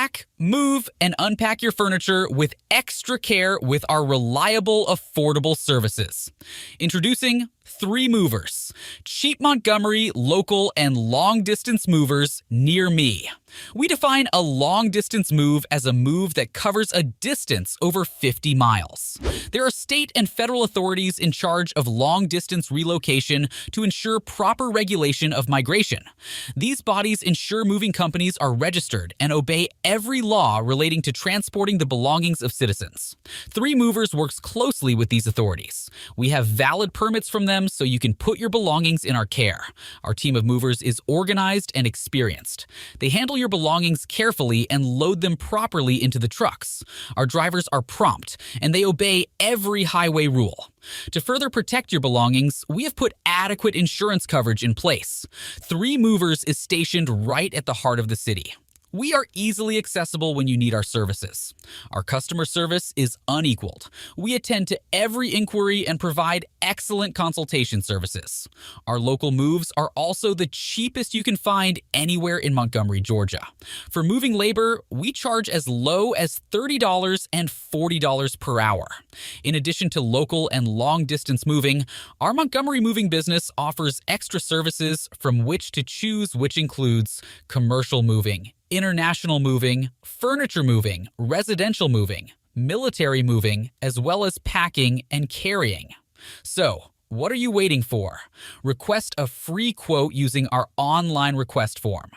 Pack, move, and unpack your furniture with extra care with our reliable, affordable services. Introducing 3 Movers, cheap Montgomery, local, and long-distance movers near me. We define a long-distance move as a move that covers a distance over 50 miles. There are state and federal authorities in charge of long-distance relocation to ensure proper regulation of migration. These bodies ensure moving companies are registered and obey every law relating to transporting the belongings of citizens. 3 Movers works closely with these authorities. We have valid permits from them so you can put your belongings in our care. Our team of movers is organized and experienced. They handle your belongings carefully and load them properly into the trucks. Our drivers are prompt, and they obey every highway rule. To further protect your belongings, we have put adequate insurance coverage in place. 3 Movers is stationed right at the heart of the city. We are easily accessible when you need our services. Our customer service is unequaled. We attend to every inquiry and provide excellent consultation services. Our local moves are also the cheapest you can find anywhere in Montgomery, Georgia. For moving labor, we charge as low as $30 and $40 per hour. In addition to local and long-distance moving, our Montgomery moving business offers extra services from which to choose, which includes commercial moving, international moving, furniture moving, residential moving, military moving, as well as packing and carrying. So, what are you waiting for? Request a free quote using our online request form.